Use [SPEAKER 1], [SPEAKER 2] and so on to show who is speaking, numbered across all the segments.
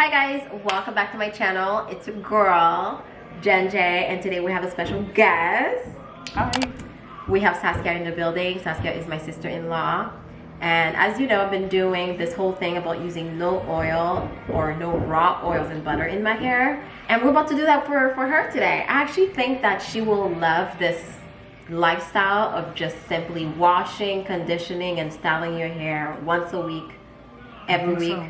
[SPEAKER 1] Hi guys, welcome back to my channel. It's your girl, Jen J, and today we have a special guest.
[SPEAKER 2] Hi.
[SPEAKER 1] We have Saskia in the building. Saskia is my sister-in-law. And as you know, I've been doing this whole thing about using no oil or no raw oils and butter in my hair. And we're about to do that for her today. I actually think that she will love this lifestyle of just simply washing, conditioning, and styling your hair once a week, every week.
[SPEAKER 2] So.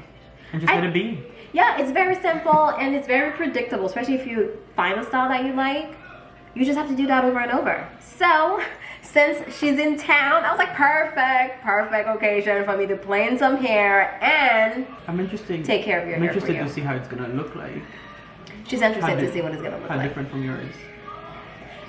[SPEAKER 2] And just let it be.
[SPEAKER 1] Yeah, it's very simple and it's very predictable, especially if you find a style that you like. You just have to do that over and over. So, since she's in town, I was like, perfect occasion for me to play in some hair and take care of your hair.
[SPEAKER 2] I'm interested to see how it's gonna look like.
[SPEAKER 1] She's interested to see what it's gonna look like.
[SPEAKER 2] How different from yours?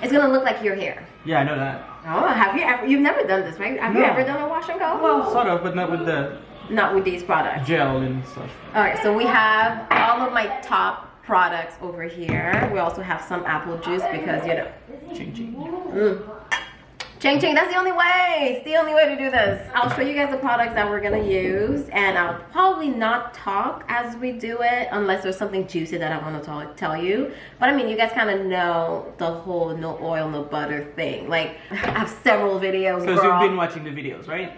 [SPEAKER 1] It's gonna look like your hair.
[SPEAKER 2] Yeah, I know that.
[SPEAKER 1] Oh, have you ever? You've never done this, right? Have you ever done a wash and go?
[SPEAKER 2] Well, sort of, but not with the.
[SPEAKER 1] Not with these products.
[SPEAKER 2] Gel and stuff.
[SPEAKER 1] Alright, so we have all of my top products over here. We also have some apple juice because, you know.
[SPEAKER 2] Ching ching.
[SPEAKER 1] Ching ching, that's the only way. It's the only way to do this. I'll show you guys the products that we're gonna use, and I'll probably not talk as we do it unless there's something juicy that I want to tell you. But I mean, you guys kind of know the whole no oil, no butter thing. Like, I have several videos,
[SPEAKER 2] Because you've been watching the videos, right?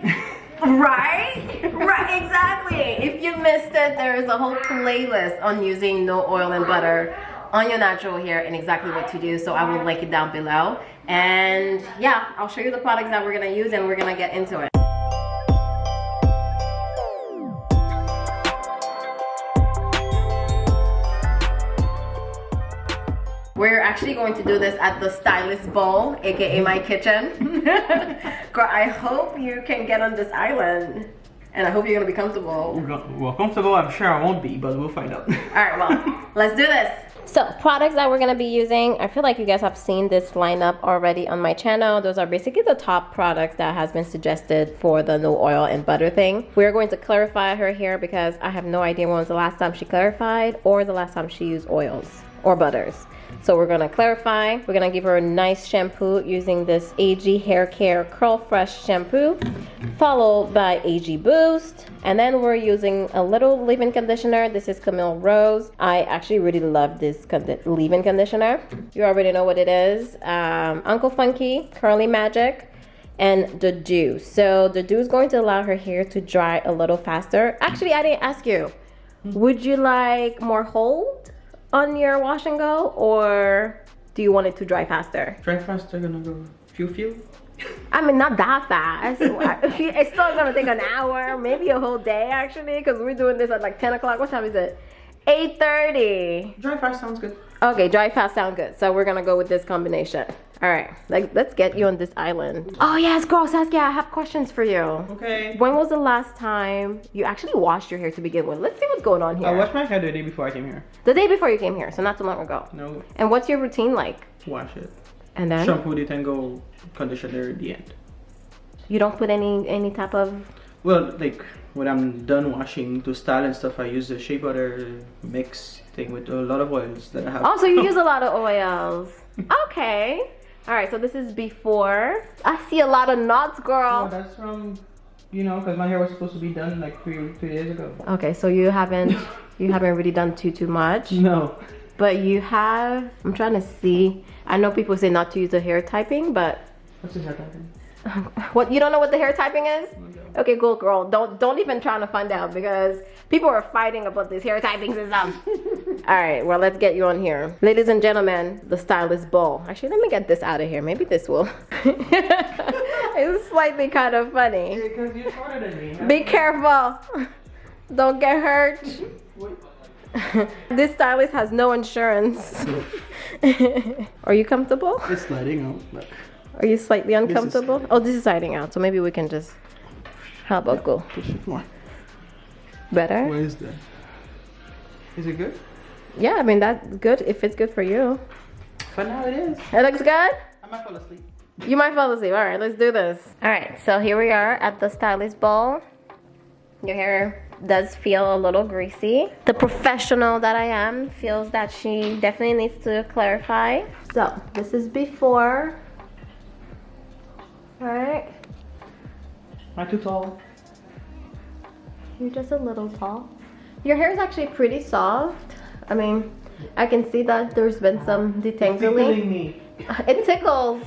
[SPEAKER 1] Right, exactly. If you missed it, there is a whole playlist on using no oil and butter on your natural hair and exactly what to do. So I will link it down below. And yeah, I'll show you the products that we're gonna use and we're gonna get into it. We're actually going to do this at the Stylist Bowl, aka my kitchen. Girl, I hope you can get on this island. And I hope you're gonna be comfortable.
[SPEAKER 2] Well, comfortable, I'm sure I won't be, but we'll find out.
[SPEAKER 1] Alright, well, let's do this. So, products that we're gonna be using, I feel like you guys have seen this lineup already on my channel. Those are basically the top products that has been suggested for the no oil and butter thing. We're going to clarify her hair because I have no idea when was the last time she clarified or the last time she used oils or butters. So we're gonna clarify. We're gonna give her a nice shampoo using this AG Hair Care Curl Fresh shampoo, followed by AG Boost. And then we're using a little leave-in conditioner. This is Camille Rose. I actually really love this leave-in conditioner. You already know what it is. Uncle Funky, Curly Magic, and the Dew. So the Dew is going to allow her hair to dry a little faster. Actually, I didn't ask you. Would you like more hold on your wash and go, or do you want it to dry faster?
[SPEAKER 2] Dry faster, gonna go few.
[SPEAKER 1] I mean, not that fast. It's still gonna take an hour, maybe a whole day actually, because we're doing this at like 10 o'clock. What time is it? 8:30.
[SPEAKER 2] Dry fast sounds good.
[SPEAKER 1] Okay, dry fast sound good. So we're gonna go with this combination. All right, let's get you on this island. Oh yes, girl, Saskia, I have questions for you.
[SPEAKER 2] Okay.
[SPEAKER 1] When was the last time you actually washed your hair to begin with? Let's see what's going on here.
[SPEAKER 2] I washed my hair the day before I came here.
[SPEAKER 1] The day before you came here, so not too long ago.
[SPEAKER 2] No.
[SPEAKER 1] And what's your routine like?
[SPEAKER 2] Wash it.
[SPEAKER 1] And then?
[SPEAKER 2] Shampoo, detangle, conditioner at the end.
[SPEAKER 1] You don't put any type of...
[SPEAKER 2] Well, like when I'm done washing to style and stuff, I use a shea butter mix thing with a lot of oils that I have.
[SPEAKER 1] Oh, so you use a lot of oils. Okay. All right, so this is before. I see a lot of knots, girl.
[SPEAKER 2] No, that's from, you know, because my hair was supposed to be done like three days ago.
[SPEAKER 1] Okay, so you haven't really done too much.
[SPEAKER 2] No.
[SPEAKER 1] But you have. I'm trying to see. I know people say not to use the hair typing, but.
[SPEAKER 2] What's the hair typing?
[SPEAKER 1] What, you don't know what the hair typing is? Okay, cool, girl. Don't even try to find out because people are fighting about this hair typing and stuff. All right, well, let's get you on here. Ladies and gentlemen, the Stylist Bowl. Actually, let me get this out of here. Maybe this will. It's slightly kind of funny.
[SPEAKER 2] Because you're shorter than me.
[SPEAKER 1] Be careful. Don't get hurt. This stylist has no insurance. Are you comfortable?
[SPEAKER 2] It's sliding out. Look.
[SPEAKER 1] Are you slightly uncomfortable? This is sliding out, so maybe we can just... How about go?
[SPEAKER 2] Push it more.
[SPEAKER 1] Better?
[SPEAKER 2] Where is that? Is it good?
[SPEAKER 1] Yeah, I mean, that's good if it's good for you.
[SPEAKER 2] For now it is.
[SPEAKER 1] It looks good?
[SPEAKER 2] I might fall asleep.
[SPEAKER 1] You might fall asleep. All right, let's do this. All right, so here we are at the Stylist Bowl. Your hair does feel a little greasy. The professional that I am feels that she definitely needs to clarify. So, this is before. All right.
[SPEAKER 2] Am I too tall?
[SPEAKER 1] You're just a little tall. Your hair is actually pretty soft. I mean, I can see that there's been some detangling. It tickles.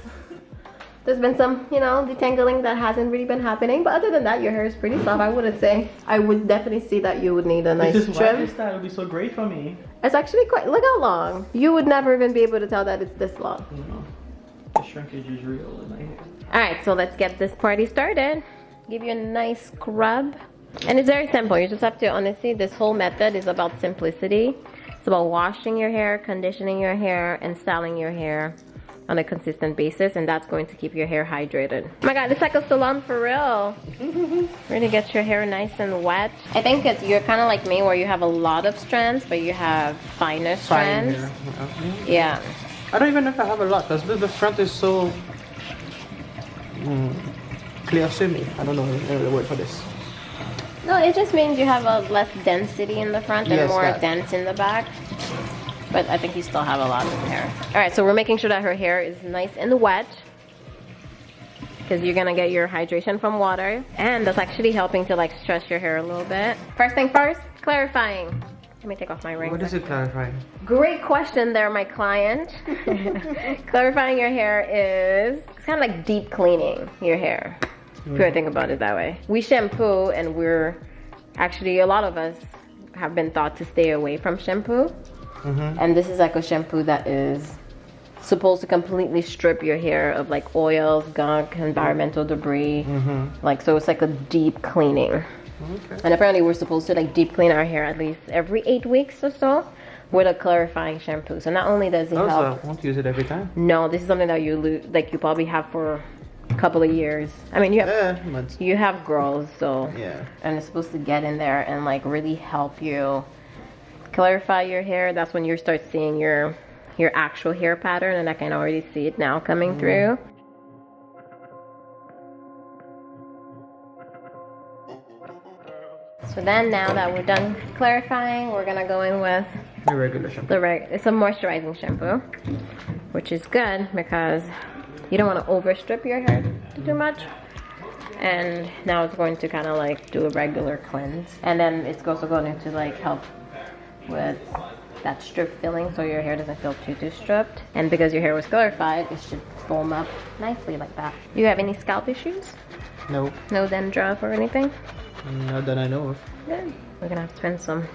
[SPEAKER 1] There's been some, you know, detangling that hasn't really been happening. But other than that, your hair is pretty soft. I wouldn't say. I would definitely see that you would need a nice trim.
[SPEAKER 2] This style would be so great for me.
[SPEAKER 1] It's actually quite, look how long. You would never even be able to tell that it's this long.
[SPEAKER 2] No. The shrinkage is real in my hair.
[SPEAKER 1] Alright, so let's get this party started. Give you a nice scrub. And it's very simple. You just have to, honestly, this whole method is about simplicity. It's about washing your hair, conditioning your hair, and styling your hair on a consistent basis, and that's going to keep your hair hydrated. Oh my god, it's like a salon for real. Really get your hair nice and wet. I think you're kind of like me where you have a lot of strands, but you have finer strands. Yeah.
[SPEAKER 2] I don't even know if I have a lot, because the front is so clear semi. I don't know the word for this.
[SPEAKER 1] No, it just means you have a less density in the front and more dense in the back. But I think you still have a lot of hair. Alright, so we're making sure that her hair is nice and wet, because you're gonna get your hydration from water, and that's actually helping to like stretch your hair a little bit. First thing first, clarifying. Let me take off my ring.
[SPEAKER 2] What is it clarifying?
[SPEAKER 1] Great question there, my client. Clarifying your hair is, it's kind of like deep cleaning your hair. If you think about it that way. We shampoo, and we're actually, a lot of us have been taught to stay away from shampoo. And this is like a shampoo that is supposed to completely strip your hair of like oils, gunk, environmental debris. Like, so it's like a deep cleaning. And apparently we're supposed to like deep clean our hair at least every 8 weeks or so with a clarifying shampoo. So not only does it help.
[SPEAKER 2] I won't use it every time.
[SPEAKER 1] No, this is something that you probably have for a couple of years. I mean, you have girls, so
[SPEAKER 2] yeah. And
[SPEAKER 1] it's supposed to get in there and like really help you clarify your hair. That's when you start seeing your actual hair pattern, and I can already see it now coming through. So then, now that we're done clarifying, we're gonna go in with
[SPEAKER 2] the regular shampoo.
[SPEAKER 1] It's a moisturizing shampoo, which is good because you don't want to overstrip your hair too much. And now it's going to kind of like do a regular cleanse, and then it's also going to like help with that strip filling, so your hair doesn't feel too stripped. And because your hair was clarified, it should foam up nicely like that. Do you have any scalp issues?
[SPEAKER 2] No.
[SPEAKER 1] No dandruff or anything?
[SPEAKER 2] Not that I know of.
[SPEAKER 1] Good. We're gonna have to spend some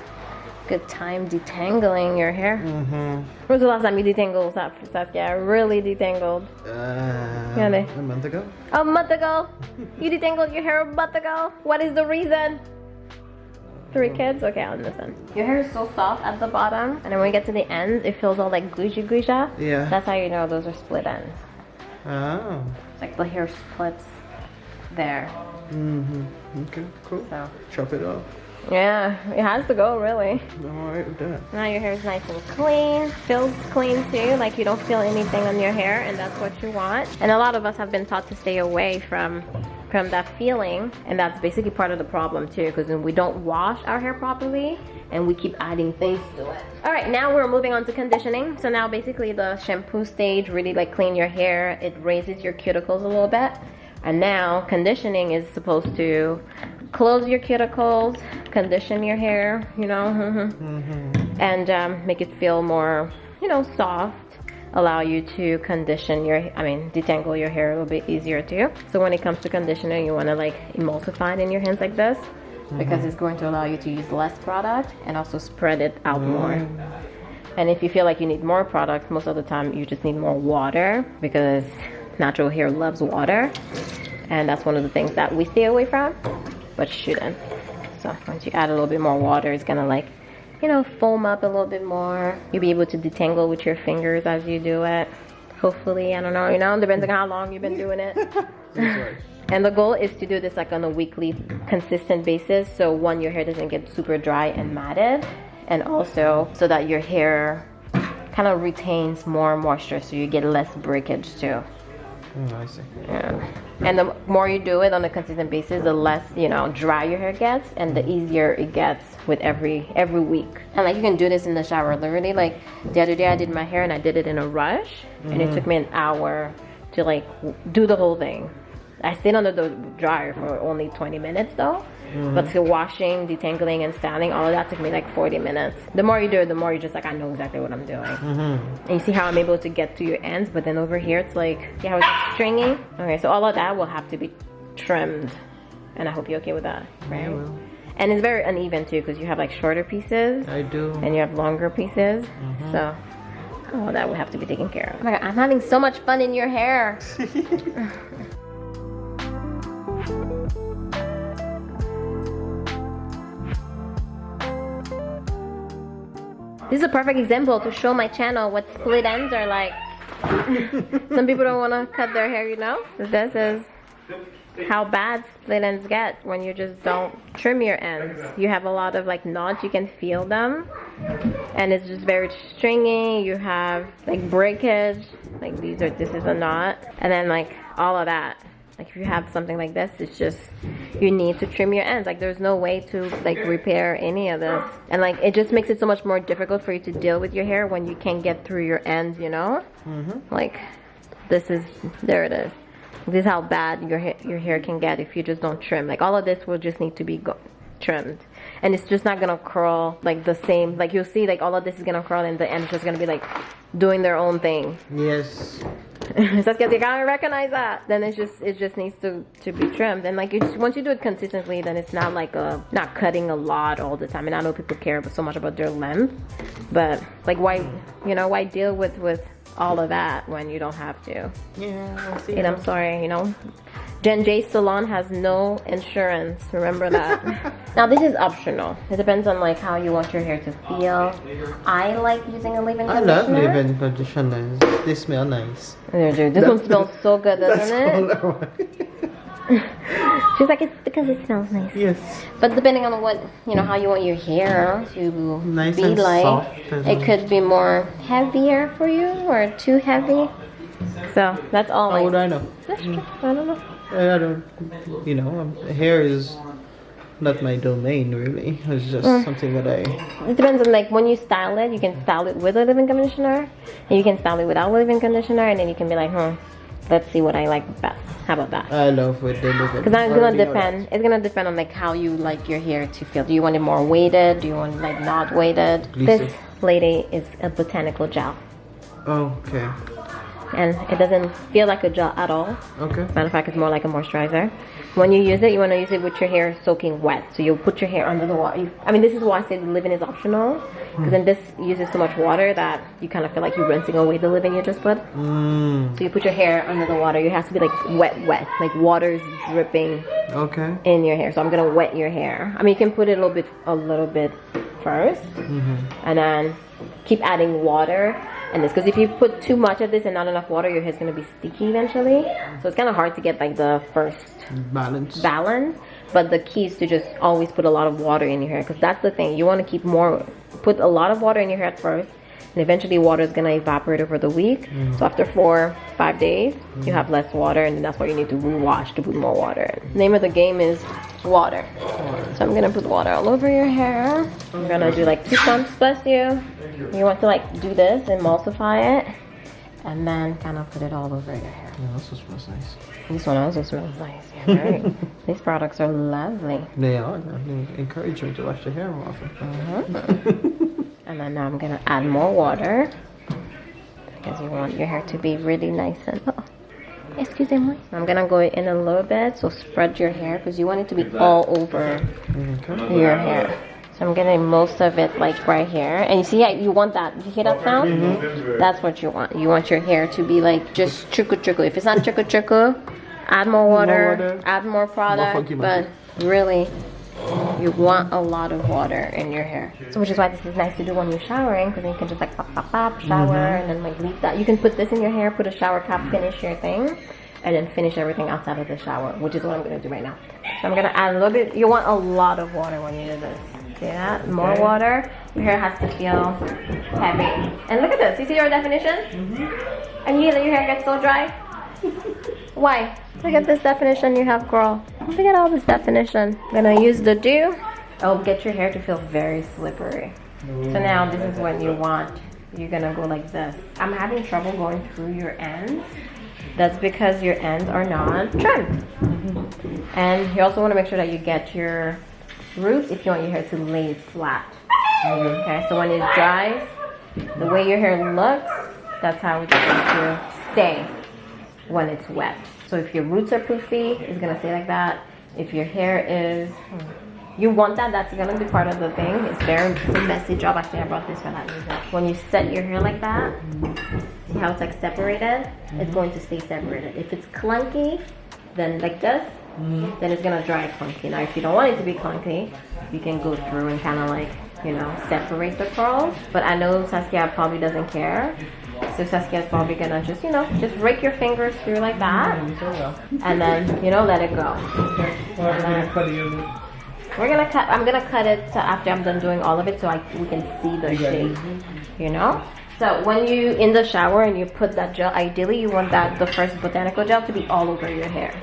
[SPEAKER 1] good time detangling your hair. When was the last time you detangled, Saskia? Really detangled?
[SPEAKER 2] A month ago.
[SPEAKER 1] A month ago? You detangled your hair a month ago? What is the reason? 3 kids? Okay, I understand. Your hair is so soft at the bottom, and then when you get to the ends, it feels all like gushy.
[SPEAKER 2] Yeah.
[SPEAKER 1] That's how you know those are split ends.
[SPEAKER 2] Oh.
[SPEAKER 1] It's like the hair splits there.
[SPEAKER 2] Okay, cool.
[SPEAKER 1] So.
[SPEAKER 2] Chop it off.
[SPEAKER 1] Yeah, it has to go, really.
[SPEAKER 2] I'm alright with that.
[SPEAKER 1] Now your hair is nice and clean. Feels clean too, like you don't feel anything on your hair, and that's what you want. And a lot of us have been taught to stay away from that feeling, and that's basically part of the problem too, because when we don't wash our hair properly and we keep adding things to it. All right, now we're moving on to conditioning. So now basically the shampoo stage really like clean your hair. It raises your cuticles a little bit. And now conditioning is supposed to close your cuticles, condition your hair, you know, and make it feel more, you know, soft. Allow you to detangle your hair a little bit easier too. So when it comes to conditioner, you want to like emulsify it in your hands like this, because it's going to allow you to use less product and also spread it out more. And if you feel like you need more products, most of the time you just need more water, because natural hair loves water, and that's one of the things that we stay away from, but shouldn't. So once you add a little bit more water, it's gonna like, you know, foam up a little bit more. You'll be able to detangle with your fingers as you do it. Hopefully, I don't know, you know, depends on how long you've been doing it. And the goal is to do this like on a weekly, consistent basis. So one, your hair doesn't get super dry and matted, and also so that your hair kind of retains more moisture, so you get less breakage too.
[SPEAKER 2] I see.
[SPEAKER 1] Yeah. And the more you do it on a consistent basis, the less, you know, dry your hair gets, and the easier it gets with every week. And like you can do this in the shower. Literally, like the other day I did my hair and I did it in a rush, and it took me an hour to like do the whole thing. I stayed under the dryer for only 20 minutes though, But for washing, detangling, and styling, all of that took me like 40 minutes. The more you do it, the more you're just like, I know exactly what I'm doing. And you see how I'm able to get to your ends, but then over here it's like, see how it's like stringy? Okay, so all of that will have to be trimmed. And I hope you're okay with that, right?
[SPEAKER 2] I will.
[SPEAKER 1] And it's very uneven too, because you have like shorter pieces.
[SPEAKER 2] I do.
[SPEAKER 1] And you have longer pieces. So all that will have to be taken care of. Oh my God, I'm having so much fun in your hair. This is a perfect example to show my channel what split ends are like. Some people don't want to cut their hair, you know? So this is how bad split ends get when you just don't trim your ends. You have a lot of like knots, you can feel them. And it's just very stringy. You have like breakage, like this is a knot. And then like all of that. Like if you have something like this, it's just, you need to trim your ends. Like there's no way to like repair any of this. And like it just makes it so much more difficult for you to deal with your hair when you can't get through your ends, you know? Like this is, there it is. This is how bad your hair can get if you just don't trim. Like all of this will just need to be trimmed. And it's just not gonna curl like the same. Like you'll see like all of this is gonna curl and the end is just gonna be like doing their own thing.
[SPEAKER 2] Yes.
[SPEAKER 1] So that's because you gotta recognize that. Then it just needs to be trimmed. And like once you do it consistently, then it's not like not cutting a lot all the time. And I know people care so much about their length, but like why deal with all of that when you don't have to?
[SPEAKER 2] Yeah, we'll see.
[SPEAKER 1] And I'm sorry, you know, Jen J's salon has no insurance. Remember that. Now this is optional. It depends on like how you want your hair to feel. I like using a leave-in conditioner.
[SPEAKER 2] I love leave-in conditioners. They smell nice.
[SPEAKER 1] This one smells so good, doesn't it? She's like, it's because it smells nice.
[SPEAKER 2] Yes.
[SPEAKER 1] But depending on what, you know, how you want your hair to
[SPEAKER 2] nice
[SPEAKER 1] be
[SPEAKER 2] and
[SPEAKER 1] like,
[SPEAKER 2] soft
[SPEAKER 1] it could be more heavier for you or too heavy. So that's all.
[SPEAKER 2] How would I know?
[SPEAKER 1] That's true. I don't know.
[SPEAKER 2] I don't, you know, hair is not my domain really. It's just something that
[SPEAKER 1] It depends on like when you style it. You can style it with a leave-in conditioner, and you can style it without leave-in conditioner, and then you can be like, let's see what I like best. How about that?
[SPEAKER 2] I love with the leave-in.
[SPEAKER 1] Because it's gonna depend. It's gonna depend on like how you like your hair to feel. Do you want it more weighted? Do you want it like not weighted? This lady is a botanical gel.
[SPEAKER 2] Oh, okay.
[SPEAKER 1] And it doesn't feel like a gel at all.
[SPEAKER 2] Okay.
[SPEAKER 1] Matter of fact, it's more like a moisturizer. When you use it, you want to use it with your hair soaking wet. So you'll put your hair under the water. I mean, this is why I say the leave-in is optional. Because then this uses so much water that you kind of feel like you're rinsing away the leave-in you just put. So you put your hair under the water. It has to be like wet. Like water is dripping in your hair. So I'm going to wet your hair. I mean, you can put it a little bit first. And then keep adding water. And this, because if you put too much of this and not enough water, your hair's going to be sticky eventually. So it's kind of hard to get like the first balance. But the key is to just always put a lot of water in your hair, because that's the thing. You want to put a lot of water in your hair at first, and eventually water is going to evaporate over the week. So after 4-5 days, you have less water, and then that's why you need to rewash to put more water. The name of the game is water. So I'm going to put water all over your hair. I'm going to do like 2 pumps, bless you. You want to like do this, emulsify it, and then kind of put it all over your hair.
[SPEAKER 2] Yeah, this one smells nice.
[SPEAKER 1] This one also smells nice. Yeah, right. These products are lovely.
[SPEAKER 2] They are. They encourage me to wash the hair more often.
[SPEAKER 1] And then now I'm gonna add more water because you want your hair to be really nice and. Excusez-moi. I'm gonna go in a little bit, so spread your hair because you want it to be all over your hair. So I'm getting most of it like right here. And you see, you want that. You hear that sound? That's what you want. You want your hair to be like just chuku. If it's not chuku, add more water, add more product. But really, you want a lot of water in your hair. So which is why this is nice to do when you're showering, because then you can just like pop, shower, and then like leave that. You can put this in your hair, put a shower cap, finish your thing, and then finish everything outside of the shower, which is what I'm going to do right now. So I'm going to add a little bit. You want a lot of water when you do this. See that? More water. Your hair has to feel heavy. And look at this. You see your definition? And you that your hair gets so dry? Why? Look at this definition you have, girl. Look at all this definition. I'm going to use the dew. It'll get your hair to feel very slippery. So now this is what you want. You're going to go like this. I'm having trouble going through your ends. That's because your ends are not trimmed. And you also want to make sure that you get your roots if you want your hair to lay flat. Okay, so when it dries, the way your hair looks, that's how it's going to stay when it's wet. So if your roots are poofy, it's going to stay like that. If your hair is, you want that, that's going to be part of the thing. It's a messy job. Actually, I brought this for that reason. When you set your hair like that, see how it's like separated? It's going to stay separated. If it's clunky, then like this, then it's going to dry clunky. Now, if you don't want it to be clunky, you can go through and kind of like, you know, separate the curls. But I know Saskia probably doesn't care. So Saskia's probably gonna just, you know, just rake your fingers through like that. And then, you know, let it go. We're gonna cut, I'm gonna cut it after I'm done doing all of it so we can see the shape, you know? So when you in the shower and you put that gel, ideally you want the first botanical gel to be all over your hair.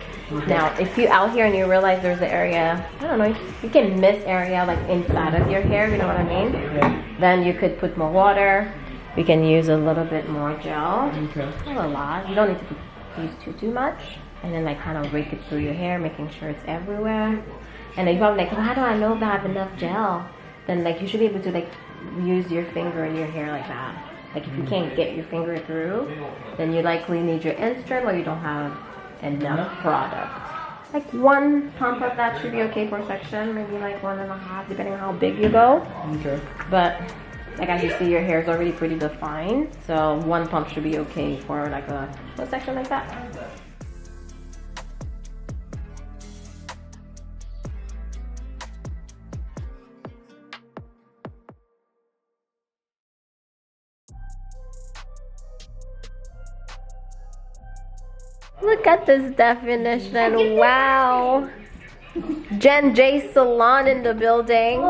[SPEAKER 1] Now, if you're out here and you realize there's an area, I don't know, you can miss area like inside of your hair, you know what I mean? Then you could put more water. We can use a little bit more gel. Not a lot. You don't need to use too much. And then like kind of rake it through your hair, making sure it's everywhere. And then you're probably like, well, how do I know that I have enough gel? Then like you should be able to like use your finger in your hair like that. Like if you can't get your finger through, then you likely need your instrument or you don't have enough product. Like 1 pump of that should be okay for a section, maybe like 1.5, depending on how big you go. But like as you see, your hair is already pretty defined, so 1 pump should be okay for like a section like that. Look at this definition, wow. Jen J Salon in the building.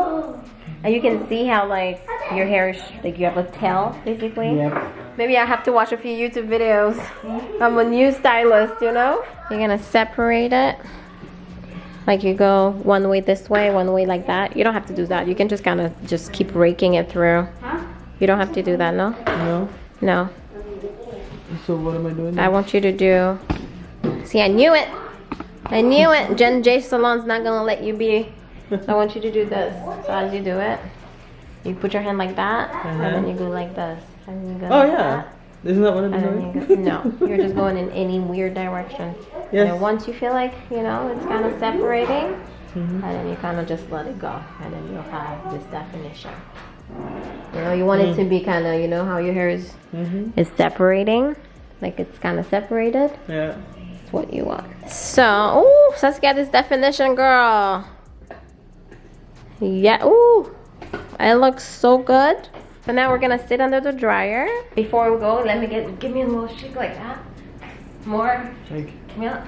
[SPEAKER 1] And you can see how like your hair is, like you have a tail basically. Maybe I have to watch a few YouTube videos. I'm a new stylist, you know? You're gonna separate it. Like you go one way this way, one way like that. You don't have to do that. You can just kind of just keep raking it through. You don't have to do that, no?
[SPEAKER 2] No.
[SPEAKER 1] No.
[SPEAKER 2] So what am I doing now?
[SPEAKER 1] I want you to do, see, I knew it. I knew it. Jen J Salon's not gonna let you be. So I want you to do this. So as you do it, you put your hand like that, and then you go like this. And you go like that.
[SPEAKER 2] Isn't that what I'm doing?
[SPEAKER 1] No, you're just going in any weird direction.
[SPEAKER 2] Yes.
[SPEAKER 1] And once you feel like, you know, it's kind of separating, and then you kind of just let it go. And then you'll have this definition. You know, you want it to be kind of, you know, how your hair is separating. Like it's kind of separated.
[SPEAKER 2] Yeah.
[SPEAKER 1] That's what you want. So, ooh, so let's get this definition, girl. Yeah, ooh, it looks so good. So now we're gonna sit under the dryer. Before we go, let me give me a little shake like that. More.
[SPEAKER 2] Shake.
[SPEAKER 1] Yeah.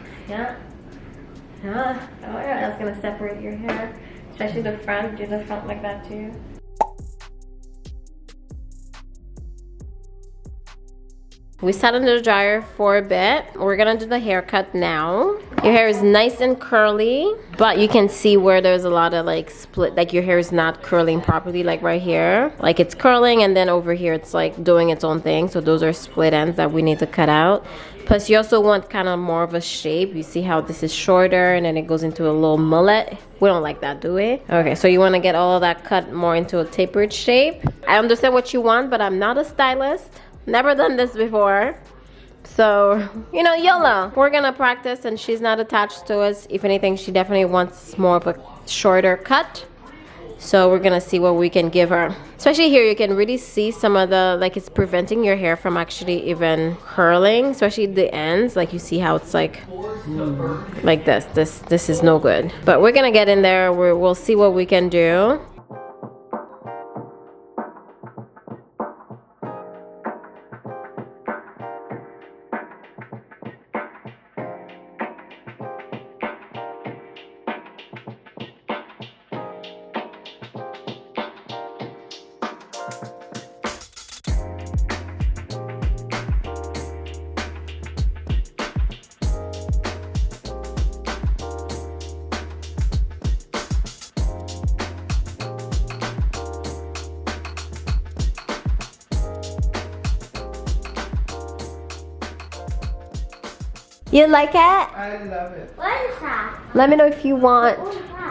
[SPEAKER 1] Oh yeah, that's gonna separate your hair, especially the front. Do the front like that too. We sat under the dryer for a bit. We're gonna do the haircut now. Your hair is nice and curly, but you can see where there's a lot of like split, like your hair is not curling properly, like right here. Like it's curling and then over here it's like doing its own thing. So those are split ends that we need to cut out. Plus you also want kind of more of a shape. You see how this is shorter and then it goes into a little mullet. We don't like that, do we? Okay, so you want to get all of that cut more into a tapered shape. I understand what you want, but I'm not a stylist. Never done this before. So, you know, YOLO. We're gonna practice and she's not attached to us. If anything, she definitely wants more of a shorter cut. So we're gonna see what we can give her. Especially here, you can really see some of the, like it's preventing your hair from actually even curling, especially the ends. Like you see how it's like this. This is no good. But we're gonna get in there. We'll see what we can do. You like it?
[SPEAKER 2] I love it.
[SPEAKER 3] What is that?
[SPEAKER 1] Let me know if you want,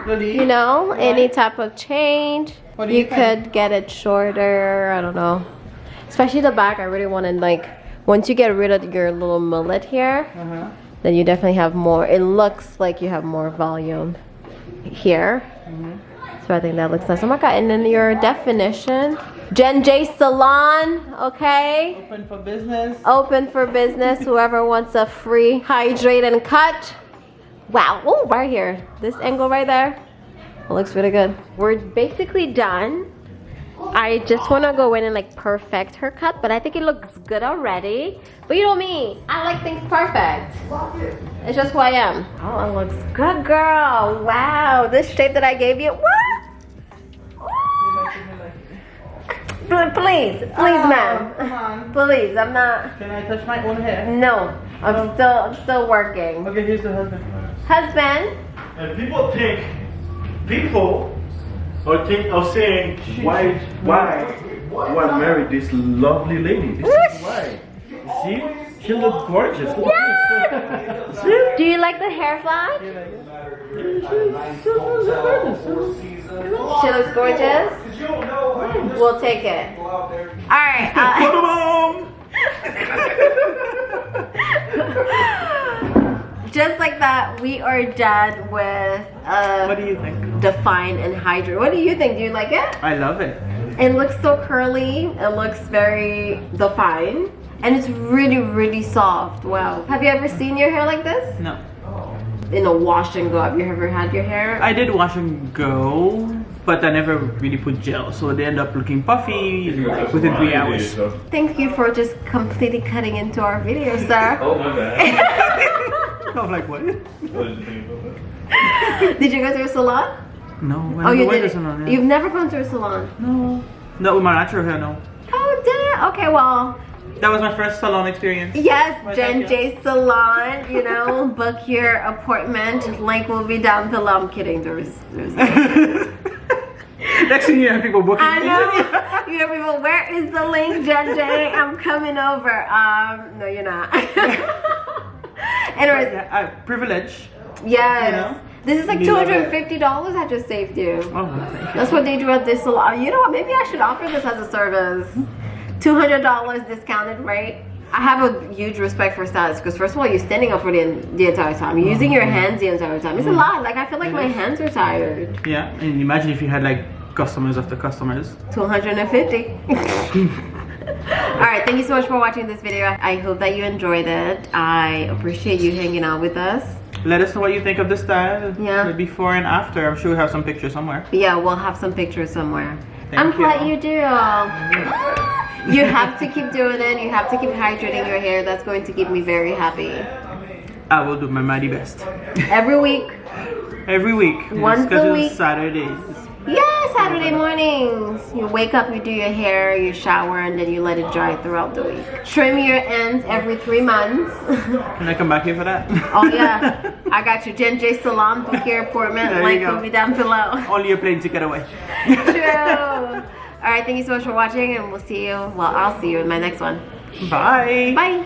[SPEAKER 2] Lily,
[SPEAKER 1] you know, any type of change.
[SPEAKER 2] What do
[SPEAKER 1] You
[SPEAKER 2] you think?
[SPEAKER 1] could get it shorter. I don't know. Especially the back. I really want to, like, once you get rid of your little mullet here, then you definitely have more. It looks like you have more volume here. So I think that looks nice. Oh my god. And then your definition. Jen J Salon, okay?
[SPEAKER 2] Open for business.
[SPEAKER 1] Open for business. Whoever wants a free hydrate and cut. Wow. Oh, right here. This angle right there. It looks really good. We're basically done. I just want to go in and like perfect her cut, but I think it looks good already. But you know me, I like things perfect. It's just who I am. Oh, it looks good, girl. Wow, this shape that I gave you. What? Please, ma'am.
[SPEAKER 2] Come on.
[SPEAKER 1] Please, I'm not.
[SPEAKER 2] Can I touch my own hair?
[SPEAKER 1] No, I'm still working.
[SPEAKER 2] Okay, here's the husband.
[SPEAKER 1] Husband.
[SPEAKER 4] And people are saying, why marry this lovely lady? This is why. See, she looks gorgeous.
[SPEAKER 1] Yes.
[SPEAKER 4] See?
[SPEAKER 1] Do you like the hair fly? She looks gorgeous. We'll take it. All right. Just like that, we are done with
[SPEAKER 2] What do you think?
[SPEAKER 1] Define and Hydrate. What do you think? Do you like it?
[SPEAKER 2] I love it.
[SPEAKER 1] It looks so curly. It looks very defined. And it's really, really soft. Wow. Have you ever seen your hair like this?
[SPEAKER 2] No.
[SPEAKER 1] In a wash and go. Have you ever had your hair?
[SPEAKER 2] I did wash and go, but I never really put gel, so they end up looking puffy within 3 hours.
[SPEAKER 1] Thank you for just completely cutting into our video, sir.
[SPEAKER 4] Oh my bad.
[SPEAKER 2] I'm like, what?
[SPEAKER 1] Did you go to a salon?
[SPEAKER 2] No,
[SPEAKER 1] Oh, you did.
[SPEAKER 2] Salon, yeah.
[SPEAKER 1] You've never gone to a salon?
[SPEAKER 2] No. Not with my natural hair, no.
[SPEAKER 1] Oh, damn. Okay, well,
[SPEAKER 2] That was my first salon experience.
[SPEAKER 1] yes,
[SPEAKER 2] Well,
[SPEAKER 1] Jen
[SPEAKER 2] thank you.
[SPEAKER 1] J Salon, you know, book your appointment. Link will be down below. I'm kidding. There's
[SPEAKER 2] Next thing you have people booking.
[SPEAKER 1] I know. You know, people, where is the link, Jen J? I'm coming over. No, you're not. Anyways,
[SPEAKER 2] Privilege.
[SPEAKER 1] yes.
[SPEAKER 2] You know?
[SPEAKER 1] This is like
[SPEAKER 2] You love
[SPEAKER 1] $250 I just saved you.
[SPEAKER 2] Oh, thank you.
[SPEAKER 1] That's what they do at this salon. You know what? Maybe I should offer this as a service. $200 discounted rate. I have a huge respect for stylists because first of all, you're standing up for the entire time. You're using your hands the entire time. It's a lot. Like I feel like my hands are tired.
[SPEAKER 2] Yeah, and imagine if you had like customers after customers.
[SPEAKER 1] $250. Alright, thank you so much for watching this video. I hope that you enjoyed it. I appreciate you hanging out with us.
[SPEAKER 2] Let us know what you think of the style.
[SPEAKER 1] Yeah.
[SPEAKER 2] The before and after. I'm sure we have some pictures somewhere.
[SPEAKER 1] But yeah, we'll have some pictures somewhere.
[SPEAKER 2] Thank
[SPEAKER 1] I'm glad
[SPEAKER 2] you.
[SPEAKER 1] you do. You have to keep doing it. You have to keep hydrating your hair. That's going to keep me very happy.
[SPEAKER 2] I will do my mighty best.
[SPEAKER 1] Every week.
[SPEAKER 2] Every week.
[SPEAKER 1] Once a
[SPEAKER 2] schedule
[SPEAKER 1] week.
[SPEAKER 2] Saturdays.
[SPEAKER 1] Yeah, Saturday mornings. You wake up, you do your hair, you shower, and then you let it dry throughout the week. Trim your ends every 3 months.
[SPEAKER 2] Can I come back here for that?
[SPEAKER 1] Oh yeah, I got you. Jen J Salon, book your appointment.
[SPEAKER 2] There you
[SPEAKER 1] Link
[SPEAKER 2] go.
[SPEAKER 1] will be down below.
[SPEAKER 2] Only a plane ticket away.
[SPEAKER 1] True. Alright, thank you so much for watching, and we'll see you. Well, I'll see you in my next one.
[SPEAKER 2] Bye.
[SPEAKER 1] Bye.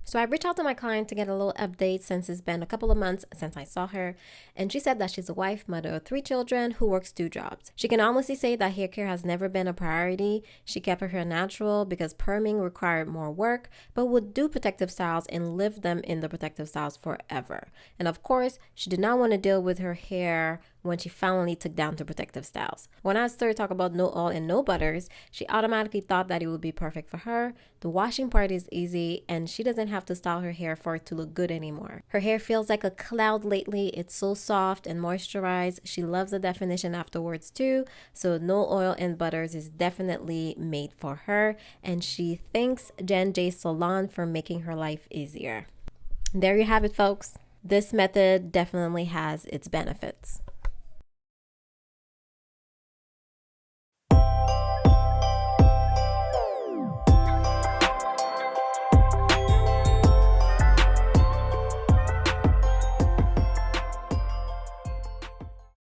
[SPEAKER 5] So I reached out to my client to get a little update since it's been a couple of months since I saw her. And she said that she's a wife, mother of 3 children who works 2 jobs. She can honestly say that hair care has never been a priority. She kept her hair natural because perming required more work, but would do protective styles and live them in the protective styles forever. And of course, she did not want to deal with her hair when she finally took down to protective styles. When I started talking about no oil and no butters, she automatically thought that it would be perfect for her. The washing part is easy and she doesn't have to style her hair for it to look good anymore. Her hair feels like a cloud lately. It's so soft and moisturized. She loves the definition afterwards too. So no oil and butters is definitely made for her. And she thanks Jen J Salon for making her life easier. There you have it, folks. This method definitely has its benefits.